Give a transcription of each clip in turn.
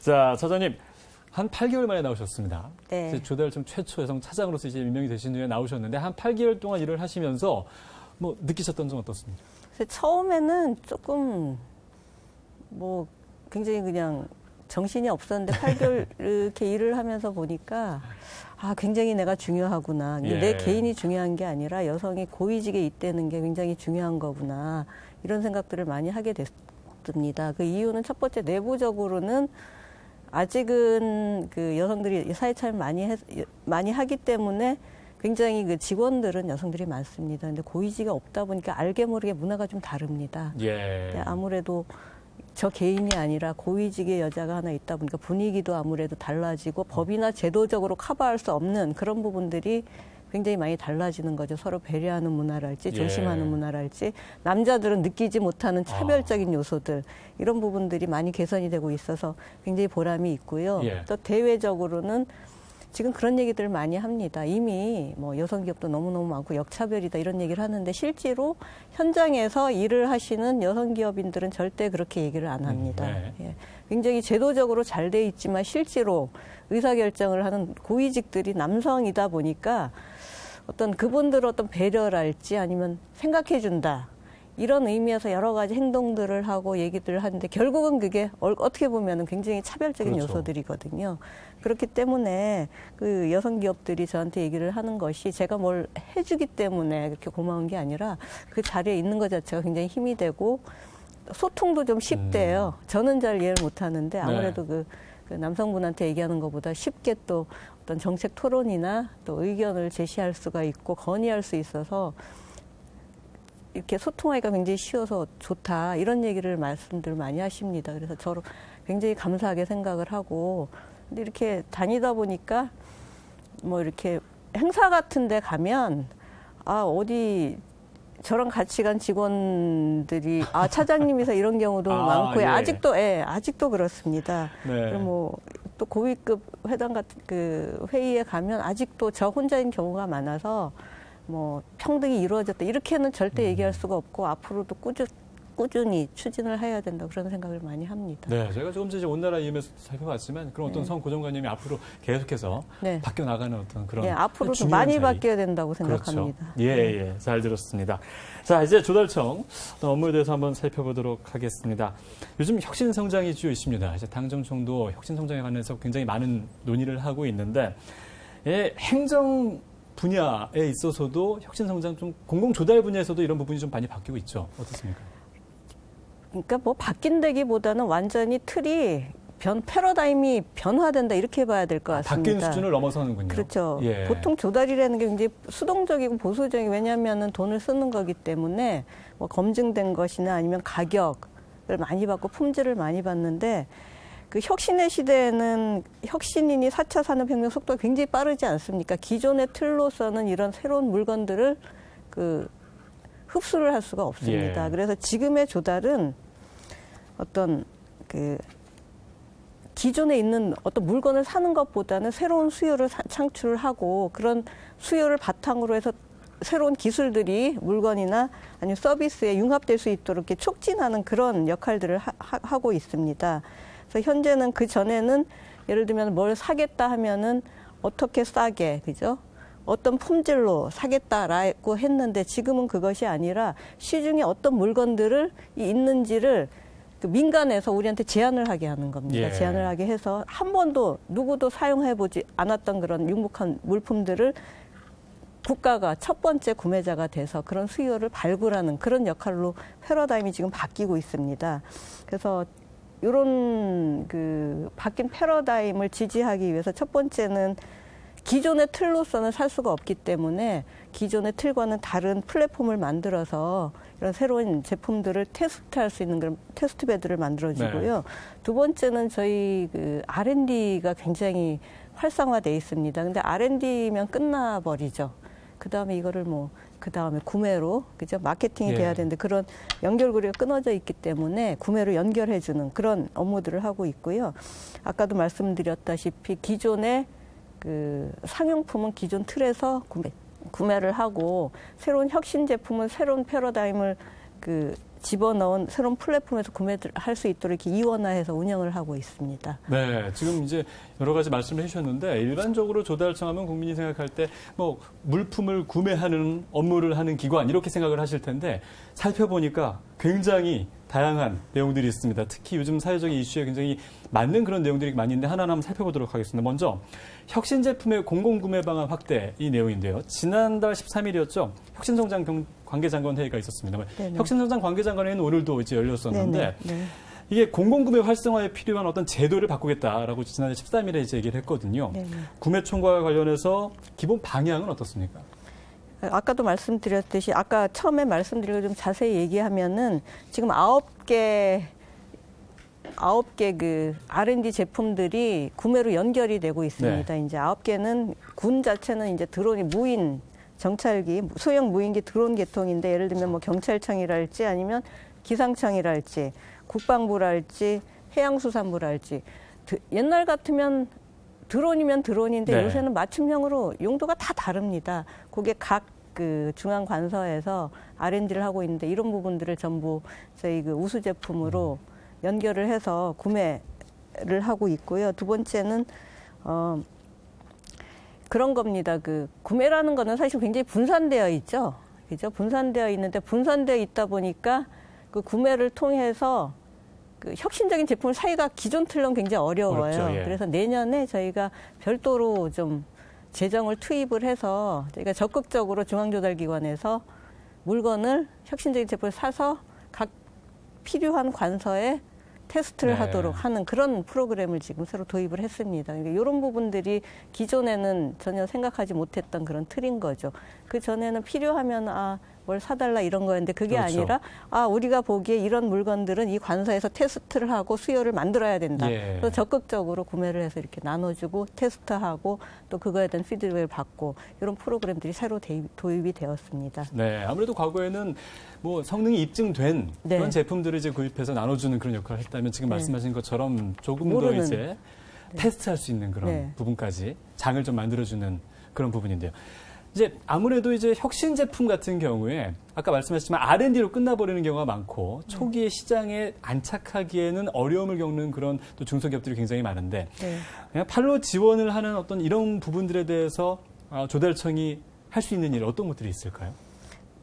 자, 차장님. 한 8개월 만에 나오셨습니다. 네. 조달청 최초 여성 차장으로서 이제 임명이 되신 후에 나오셨는데 한 8개월 동안 일을 하시면서 뭐 느끼셨던 점 어떻습니까? 처음에는 조금 뭐 굉장히 그냥 정신이 없었는데 8개월 이렇게 일을 하면서 보니까 굉장히 내가 중요하구나. 내 개인이 중요한 게 아니라 여성이 고위직에 있다는 게 굉장히 중요한 거구나. 이런 생각들을 많이 하게 됐습니다. 그 이유는 첫 번째 내부적으로는 아직은 그 여성들이 사회 참여 많이 하기 때문에 굉장히 그 직원들은 여성들이 많습니다. 근데 고위직이 없다 보니까 알게 모르게 문화가 좀 다릅니다. 아무래도 저 개인이 아니라 고위직의 여자가 하나 있다 보니까 분위기도 아무래도 달라지고 법이나 제도적으로 커버할 수 없는 그런 부분들이 굉장히 많이 달라지는 거죠. 서로 배려하는 문화랄지 조심하는 문화랄지 남자들은 느끼지 못하는 차별적인 요소들 이런 부분들이 많이 개선이 되고 있어서 굉장히 보람이 있고요. 또 대외적으로는 지금 그런 얘기들 많이 합니다. 이미 뭐 여성 기업도 너무너무 많고 역차별이다 이런 얘기를 하는데 실제로 현장에서 일을 하시는 여성 기업인들은 절대 그렇게 얘기를 안 합니다. 굉장히 제도적으로 잘 돼 있지만 실제로 의사결정을 하는 고위직들이 남성이다 보니까 그분들 어떤 배려랄지 아니면 생각해준다. 이런 의미에서 여러 가지 행동들을 하고 얘기들을 하는데 결국은 그게 어떻게 보면 굉장히 차별적인 요소들이거든요. 그렇기 때문에 그 여성 기업들이 저한테 얘기를 하는 것이 제가 뭘 해주기 때문에 그렇게 고마운 게 아니라 그 자리에 있는 것 자체가 굉장히 힘이 되고 소통도 좀 쉽대요. 저는 잘 이해를 못하는데 아무래도 그 남성분한테 얘기하는 것보다 쉽게 또 어떤 정책 토론이나 또 의견을 제시할 수가 있고 건의할 수 있어서 이렇게 소통하기가 굉장히 쉬워서 좋다 이런 얘기를 말씀들 많이 하십니다. 그래서 저로 굉장히 감사하게 생각을 하고 근데 이렇게 다니다 보니까 뭐 이렇게 행사 같은 데 가면 어디 저랑 같이 간 직원들이 차장님이서 이런 경우도 많고요. 아직도 그렇습니다. 뭐 또 고위급 회담 같은 그 회의에 가면 아직도 저 혼자인 경우가 많아서 뭐 평등이 이루어졌다 이렇게는 절대 얘기할 수가 없고 앞으로도 꾸준히 추진을 해야 된다 그런 생각을 많이 합니다. 네, 저희가 조금 전에 온 나라 이메에서 살펴봤지만 그런 어떤 성고정관념이 앞으로 계속해서 바뀌어 나가는 어떤 그런 앞으로 좀 많이 바뀌어야 된다고 생각합니다. 그렇죠. 잘 들었습니다. 자, 이제 조달청 업무에 대해서 한번 살펴보도록 하겠습니다. 요즘 혁신성장이 주요 이슈입니다. 이제 당정청도 혁신성장에 관해서 굉장히 많은 논의를 하고 있는데 행정 분야에 있어서도 혁신성장 좀 공공조달 분야에서도 이런 부분이 좀 많이 바뀌고 있죠. 어떻습니까? 그러니까 뭐 바뀐다기보다는 완전히 틀이 패러다임이 변화된다 이렇게 봐야 될 것 같습니다. 바뀐 수준을 넘어서는군요. 그렇죠. 보통 조달이라는 게 굉장히 수동적이고 보수적이고 왜냐하면 돈을 쓰는 거기 때문에 뭐 검증된 것이나 아니면 가격을 많이 받고 품질을 많이 받는데 그 혁신의 시대에는 혁신이니 4차 산업혁명 속도가 굉장히 빠르지 않습니까? 기존의 틀로서는 이런 새로운 물건들을 흡수를 할 수가 없습니다. 그래서 지금의 조달은 어떤 기존에 있는 어떤 물건을 사는 것보다는 새로운 수요를 창출을 하고 그런 수요를 바탕으로 해서 새로운 기술들이 물건이나 아니면 서비스에 융합될 수 있도록 이렇게 촉진하는 그런 역할들을 하고 있습니다. 그래서 현재는 그 전에는 예를 들면 뭘 사겠다 하면은 어떻게 싸게, 그죠? 어떤 품질로 사겠다라고 했는데 지금은 그것이 아니라 시중에 어떤 물건들을 있는지를 민간에서 우리한테 제안을 하게 하는 겁니다. 제안을 하게 해서 한 번도 누구도 사용해보지 않았던 그런 융복한 물품들을 국가가 첫 번째 구매자가 돼서 그런 수요를 발굴하는 그런 역할로 패러다임이 지금 바뀌고 있습니다. 그래서 이런 바뀐 패러다임을 지지하기 위해서 첫 번째는 기존의 틀로서는 살 수가 없기 때문에 기존의 틀과는 다른 플랫폼을 만들어서 이런 새로운 제품들을 테스트할 수 있는 그런 테스트베드를 만들어주고요. 두 번째는 저희 R&D가 굉장히 활성화돼 있습니다. 근데 R&D면 끝나버리죠. 그 다음에 이거를 그 다음에 구매로, 그죠? 마케팅이 돼야 되는데 그런 연결고리가 끊어져 있기 때문에 구매로 연결해주는 그런 업무들을 하고 있고요. 아까도 말씀드렸다시피 기존의 상용품은 기존 틀에서 구매를 하고 새로운 혁신 제품은 새로운 패러다임을 집어넣은 새로운 플랫폼에서 구매를 할 수 있도록 이렇게 이원화해서 운영을 하고 있습니다. 네, 지금 이제 여러 가지 말씀을 해주셨는데 일반적으로 조달청 하면 국민이 생각할 때 뭐 물품을 구매하는 업무를 하는 기관 이렇게 생각을 하실 텐데 살펴보니까 굉장히 다양한 내용들이 있습니다. 특히 요즘 사회적인 이슈에 굉장히 맞는 그런 내용들이 많이 있는데 하나하나 한번 살펴보도록 하겠습니다. 먼저 혁신 제품의 공공구매 방안 확대 이 내용인데요. 지난달 13일이었죠. 혁신성장 관계장관 회의가 있었습니다. 네네. 혁신성장 관계장관 회의는 오늘도 이제 열렸었는데 네. 이게 공공구매 활성화에 필요한 어떤 제도를 바꾸겠다라고 지난해 13일에 이제 얘기를 했거든요. 네네. 구매총과 관련해서 기본 방향은 어떻습니까? 아까도 말씀드렸듯이 아까 처음에 말씀드리고 좀 자세히 얘기하면은 지금 9개 그 R&D 제품들이 구매로 연결이 되고 있습니다. 네. 이제 9개는 군 자체는 이제 드론이 무인 정찰기, 소형 무인기 드론 계통인데 예를 들면 뭐 경찰청이랄지 아니면 기상청이랄지 국방부랄지 해양수산부랄지 옛날 같으면 드론이면 드론인데 네. 요새는 맞춤형으로 용도가 다 다릅니다. 그게 각 그 중앙 관서에서 R&D를 하고 있는데 이런 부분들을 전부 저희 그 우수 제품으로 연결을 해서 구매를 하고 있고요. 두 번째는 그런 겁니다. 그 구매라는 거는 사실 굉장히 분산되어 있죠. 그죠? 분산되어 있는데 분산되어 있다 보니까 그 구매를 통해서 그 혁신적인 제품을 사기가 기존 틀로는 굉장히 어려워요. 어렵죠, 예. 그래서 내년에 저희가 별도로 좀 재정을 투입을 해서 저희가 적극적으로 중앙조달기관에서 물건을 혁신적인 제품을 사서 각 필요한 관서에 테스트를 네. 하도록 하는 그런 프로그램을 지금 새로 도입을 했습니다. 그러니까 이런 부분들이 기존에는 전혀 생각하지 못했던 그런 틀인 거죠. 그 전에는 필요하면 뭘 사달라 이런 거였는데 그게 그렇죠. 아니라 우리가 보기에 이런 물건들은 이 관서에서 테스트를 하고 수요를 만들어야 된다. 예. 그래서 적극적으로 구매를 해서 이렇게 나눠주고 테스트하고 또 그거에 대한 피드백을 받고 이런 프로그램들이 새로 도입이 되었습니다. 네, 아무래도 과거에는 뭐 성능이 입증된 네. 그런 제품들을 이제 구입해서 나눠주는 그런 역할을 했다면 지금 네. 말씀하신 것처럼 조금 더 모르는. 이제 테스트할 수 있는 그런 네. 부분까지 장을 좀 만들어주는 그런 부분인데요. 이제 아무래도 이제 혁신 제품 같은 경우에 아까 말씀하셨지만 R&D로 끝나버리는 경우가 많고 초기에 시장에 안착하기에는 어려움을 겪는 그런 또 중소기업들이 굉장히 많은데 네. 그냥 팔로 지원을 하는 어떤 이런 부분들에 대해서 조달청이 할 수 있는 일 어떤 것들이 있을까요?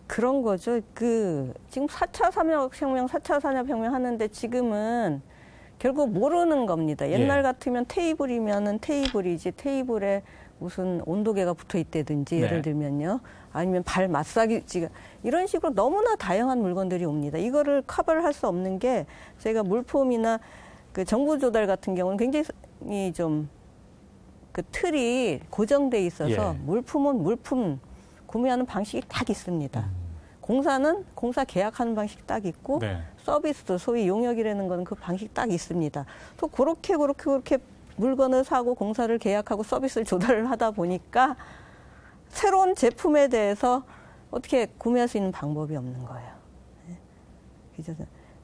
그런 거죠. 지금 4차 산업혁명, 4차 산업혁명 하는데 지금은 결국 모르는 겁니다. 옛날 예. 같으면 테이블이면은 테이블이지 테이블에 무슨 온도계가 붙어 있다든지 네. 예를 들면요. 아니면 발 마사지가 이런 식으로 너무나 다양한 물건들이 옵니다. 이거를 커버를 할 수 없는 게 저희가 물품이나 그 정보 조달 같은 경우는 굉장히 좀 그 틀이 고정돼 있어서 예. 물품은 물품 구매하는 방식이 딱 있습니다. 공사는 공사 계약하는 방식이 딱 있고 네. 서비스도 소위 용역이라는 건 그 방식 딱 있습니다. 또 그렇게 물건을 사고 공사를 계약하고 서비스를 조달을 하다 보니까 새로운 제품에 대해서 어떻게 구매할 수 있는 방법이 없는 거예요. 그래서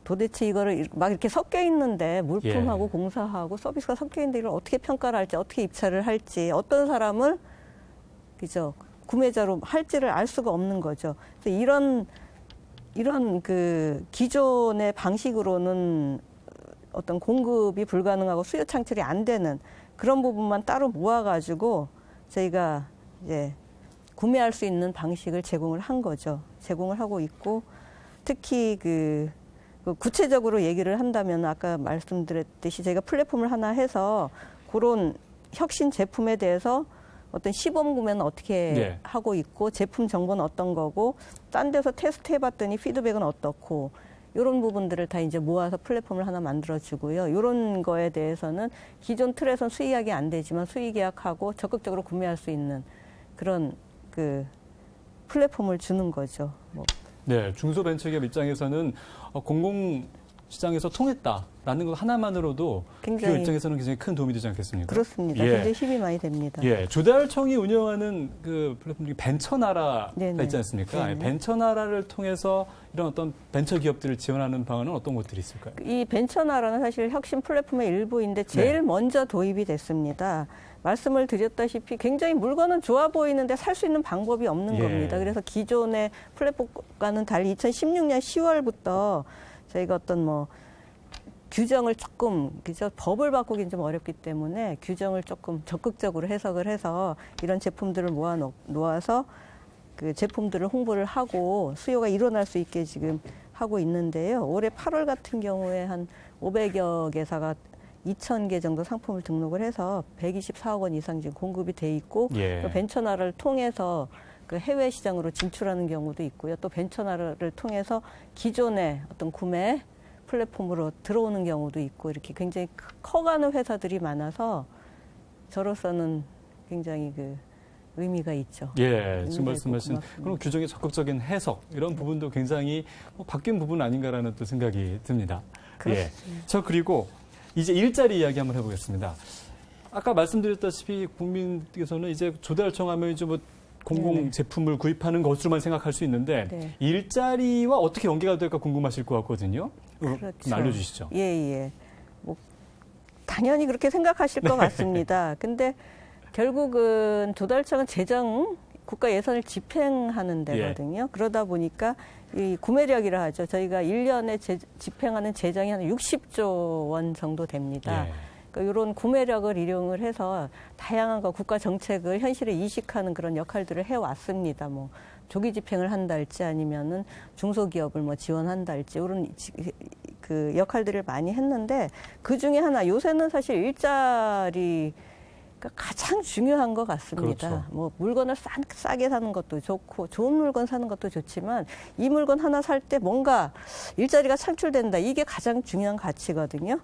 도대체 이거를 막 이렇게 섞여 있는데 물품하고 예. 공사하고 서비스가 섞여 있는데 이걸 어떻게 평가를 할지 어떻게 입찰을 할지 어떤 사람을 그죠 구매자로 할지를 알 수가 없는 거죠. 그래서 이런 그 기존의 방식으로는 어떤 공급이 불가능하고 수요 창출이 안 되는 그런 부분만 따로 모아가지고 저희가 이제 구매할 수 있는 방식을 제공을 한 거죠. 제공을 하고 있고 특히 그 구체적으로 얘기를 한다면 아까 말씀드렸듯이 저희가 플랫폼을 하나 해서 그런 혁신 제품에 대해서 어떤 시범 구매는 어떻게 네. 하고 있고 제품 정보는 어떤 거고 딴 데서 테스트 해봤더니 피드백은 어떻고 이런 부분들을 다 이제 모아서 플랫폼을 하나 만들어주고요. 이런 거에 대해서는 기존 틀에선 수의계약이 안 되지만 수의계약하고 적극적으로 구매할 수 있는 그런 그 플랫폼을 주는 거죠. 네, 중소벤처기업 입장에서는 공공 시장에서 통했다라는 것 하나만으로도 굉장히 기업 입장에서는 굉장히 큰 도움이 되지 않겠습니까? 그렇습니다. 예. 굉장히 힘이 많이 됩니다. 예, 조달청이 운영하는 그 플랫폼 중에 벤처나라가 네네. 있지 않습니까? 네네. 벤처나라를 통해서 이런 어떤 벤처 기업들을 지원하는 방안은 어떤 것들이 있을까요? 이 벤처나라는 사실 혁신 플랫폼의 일부인데 제일 네. 먼저 도입이 됐습니다. 말씀을 드렸다시피 굉장히 물건은 좋아 보이는데 살 수 있는 방법이 없는 예. 겁니다. 그래서 기존의 플랫폼과는 달리 2016년 10월부터 저희가 어떤 뭐 규정을 조금, 그죠? 법을 바꾸긴 좀 어렵기 때문에 규정을 조금 적극적으로 해석을 해서 이런 제품들을 모아서 그 제품들을 홍보를 하고 수요가 일어날 수 있게 지금 하고 있는데요. 올해 8월 같은 경우에 한 500여 개사가 2,000개 정도 상품을 등록을 해서 124억 원 이상 지금 공급이 돼 있고 예. 또 벤처나라를 통해서 그 해외 시장으로 진출하는 경우도 있고요. 또 벤처나라를 통해서 기존의 어떤 구매 플랫폼으로 들어오는 경우도 있고 이렇게 굉장히 커가는 회사들이 많아서 저로서는 굉장히 그 의미가 있죠. 예, 지금 말씀하신 고맙습니다. 그런 규정의 적극적인 해석 이런 부분도 굉장히 바뀐 부분 아닌가라는 또 생각이 듭니다. 예, 저 그리고 이제 일자리 이야기 한번 해보겠습니다. 아까 말씀드렸다시피 국민께서는 이제 조달청 하면 이제 뭐 공공 제품을 구입하는 것으로만 생각할 수 있는데 네. 일자리와 어떻게 연계가 될까 궁금하실 것 같거든요. 그렇죠. 좀 알려주시죠. 예, 예. 뭐 당연히 그렇게 생각하실 것 같습니다. 근데 결국은 조달청은 국가 예산을 집행하는 데거든요. 그러다 보니까 이 구매력이라 하죠. 저희가 1년에 집행하는 재정이 한 60조 원 정도 됩니다. 예. 그러니까 이런 구매력을 이용을 해서 다양한 국가 정책을 현실에 이식하는 그런 역할들을 해왔습니다. 뭐 조기 집행을 한달지 아니면은 중소기업을 뭐 지원한달지 이런 그 역할들을 많이 했는데 그 중에 하나 요새는 사실 일자리가 가장 중요한 것 같습니다. 그렇죠. 뭐 물건을 싸게 사는 것도 좋고 좋은 물건 사는 것도 좋지만 이 물건 하나 살 때 뭔가 일자리가 창출된다. 이게 가장 중요한 가치거든요.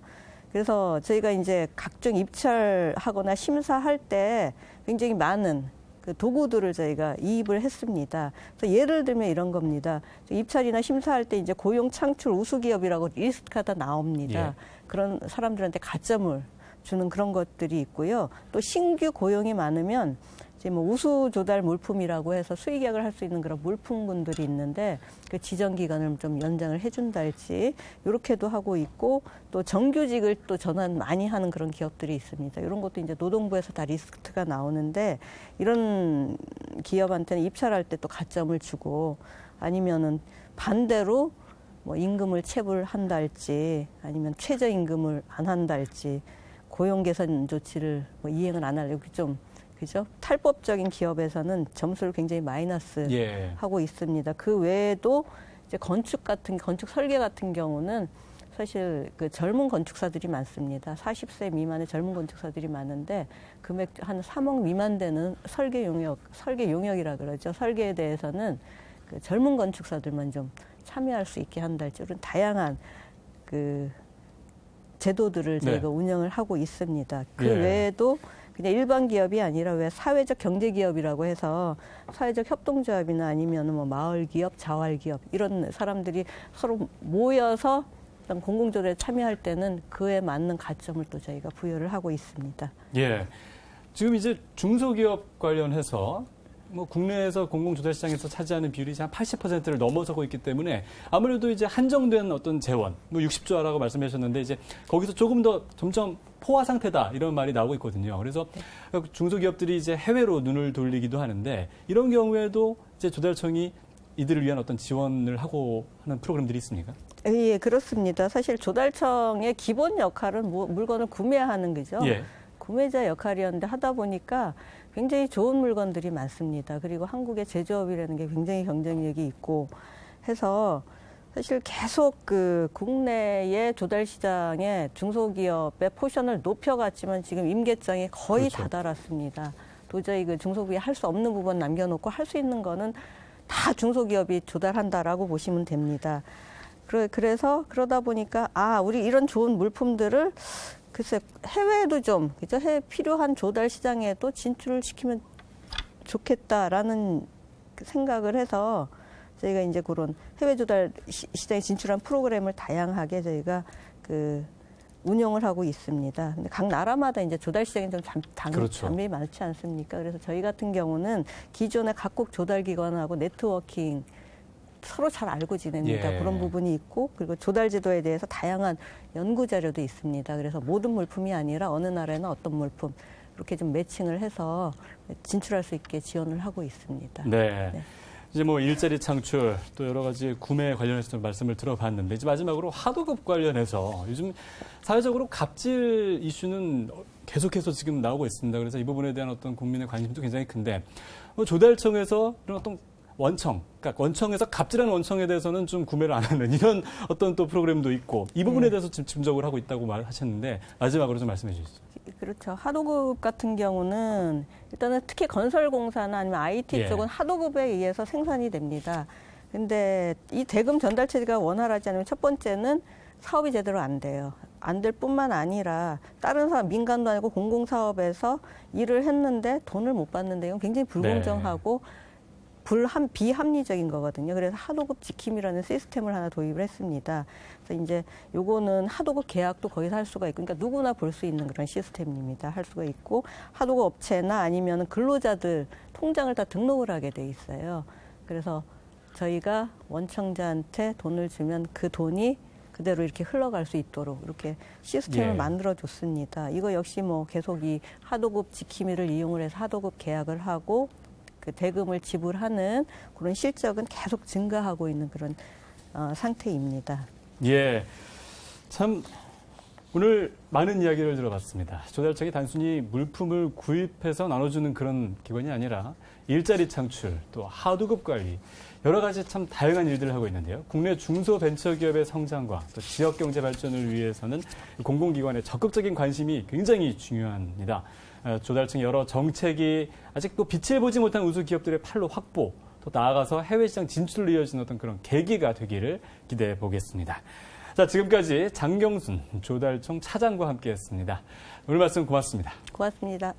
그래서 저희가 이제 각종 입찰하거나 심사할 때 굉장히 많은 그 도구들을 저희가 이입을 했습니다. 그래서 예를 들면 이런 겁니다. 입찰이나 심사할 때 이제 고용 창출 우수 기업이라고 리스트가 다 나옵니다. 예. 그런 사람들한테 가점을 주는 그런 것들이 있고요. 또 신규 고용이 많으면 이제 뭐 우수 조달 물품이라고 해서 수익액을 할 수 있는 그런 물품군들이 있는데 그 지정 기간을 좀 연장을 해준달지 이렇게도 하고 있고 또 정규직을 또 전환 많이 하는 그런 기업들이 있습니다. 이런 것도 이제 노동부에서 다 리스트가 나오는데 이런 기업한테는 입찰할 때 또 가점을 주고 아니면은 반대로 뭐 임금을 체불한달지 아니면 최저임금을 안 한달지 고용 개선 조치를 뭐 이행을 안 하려고 좀 그죠? 탈법적인 기업에서는 점수를 굉장히 마이너스 예. 하고 있습니다. 그 외에도 이제 건축 설계 같은 경우는 사실 그 젊은 건축사들이 많습니다. 40세 미만의 젊은 건축사들이 많은데 금액 한 3억 미만 되는 설계 용역이라 그러죠. 설계에 대해서는 그 젊은 건축사들만 좀 참여할 수 있게 한달지 이런 다양한 그 제도들을 저희가 운영을 하고 있습니다. 그 외에도 그냥 일반 기업이 아니라 왜 사회적 경제 기업이라고 해서 사회적 협동조합이나 아니면 뭐 마을 기업, 자활 기업 이런 사람들이 서로 모여서 공공조달에 참여할 때는 그에 맞는 가점을 또 저희가 부여를 하고 있습니다. 예. 지금 이제 중소기업 관련해서 뭐 국내에서 공공조달 시장에서 차지하는 비율이 한 80%를 넘어서고 있기 때문에 아무래도 이제 한정된 어떤 재원, 뭐 60조라고 말씀하셨는데 이제 거기서 조금 더 점점 포화 상태다 이런 말이 나오고 있거든요. 그래서 중소기업들이 이제 해외로 눈을 돌리기도 하는데 이런 경우에도 이제 조달청이 이들을 위한 어떤 지원을 하고 하는 프로그램들이 있습니까? 예, 그렇습니다. 사실 조달청의 기본 역할은 물건을 구매하는 거죠. 예. 구매자 역할이었는데 하다 보니까 굉장히 좋은 물건들이 많습니다. 그리고 한국의 제조업이라는 게 굉장히 경쟁력이 있고 해서 사실 계속 그 국내의 조달 시장에 중소기업의 포션을 높여갔지만 지금 임계점이 거의 그렇죠. 다다랐습니다. 도저히 그 중소기업이 할 수 없는 부분 남겨놓고 할 수 있는 거는 다 중소기업이 조달한다라고 보시면 됩니다. 그래서 그러다 보니까 우리 이런 좋은 물품들을 글쎄 해외에도 좀 그죠? 해외 필요한 조달 시장에도 진출을 시키면 좋겠다라는 생각을 해서 저희가 이제 그런 해외 조달 시장에 진출한 프로그램을 다양하게 저희가 운영을 하고 있습니다. 근데 각 나라마다 이제 조달 시장이 좀 그렇죠. 장벽이 많지 않습니까? 그래서 저희 같은 경우는 기존의 각국 조달 기관하고 네트워킹 서로 잘 알고 지냅니다. 예. 그런 부분이 있고, 그리고 조달 제도에 대해서 다양한 연구 자료도 있습니다. 그래서 모든 물품이 아니라 어느 나라에는 어떤 물품 이렇게 좀 매칭을 해서 진출할 수 있게 지원을 하고 있습니다. 네. 네. 이제 뭐 일자리 창출 또 여러 가지 구매 관련해서 좀 말씀을 들어봤는데 이제 마지막으로 하도급 관련해서 요즘 사회적으로 갑질 이슈는 계속해서 지금 나오고 있습니다. 그래서 이 부분에 대한 어떤 국민의 관심도 굉장히 큰데 조달청에서 이런 어떤 그러니까 원청에서 갑질한 원청에 대해서는 좀 구매를 안 하는 이런 어떤 또 프로그램도 있고 이 부분에 대해서 지금 집중적으로 하고 있다고 말하셨는데 마지막으로 좀 말씀해 주시죠. 그렇죠. 하도급 같은 경우는 일단은 특히 건설공사나 아니면 IT 예. 쪽은 하도급에 의해서 생산이 됩니다. 근데 이 대금 전달 체제가 원활하지 않으면 첫 번째는 사업이 제대로 안 돼요. 안 될 뿐만 아니라 다른 사업, 민간도 아니고 공공사업에서 일을 했는데 돈을 못 받는데 이건 굉장히 불공정하고 비합리적인 거거든요. 그래서 하도급 지킴이라는 시스템을 하나 도입을 했습니다. 그래서 이제 요거는 하도급 계약도 거기서 할 수가 있고, 그러니까 누구나 볼 수 있는 그런 시스템입니다. 할 수가 있고, 하도급 업체나 아니면 근로자들 통장을 다 등록을 하게 돼 있어요. 그래서 저희가 원청자한테 돈을 주면 그 돈이 그대로 이렇게 흘러갈 수 있도록 이렇게 시스템을 만들어줬습니다. 이거 역시 뭐 계속 이 하도급 지킴이를 이용을 해서 하도급 계약을 하고 그 대금을 지불하는 그런 실적은 계속 증가하고 있는 그런 상태입니다. 예, 참 오늘 많은 이야기를 들어봤습니다. 조달청이 단순히 물품을 구입해서 나눠주는 그런 기관이 아니라 일자리 창출, 또 하도급 관리, 여러 가지 참 다양한 일들을 하고 있는데요. 국내 중소벤처기업의 성장과 또 지역경제 발전을 위해서는 공공기관의 적극적인 관심이 굉장히 중요합니다. 조달청의 여러 정책이 아직도 빛을 보지 못한 우수 기업들의 판로 확보, 또 나아가서 해외 시장 진출로 이어지는 어떤 그런 계기가 되기를 기대해 보겠습니다. 자, 지금까지 장경순 조달청 차장과 함께했습니다. 오늘 말씀 고맙습니다. 고맙습니다.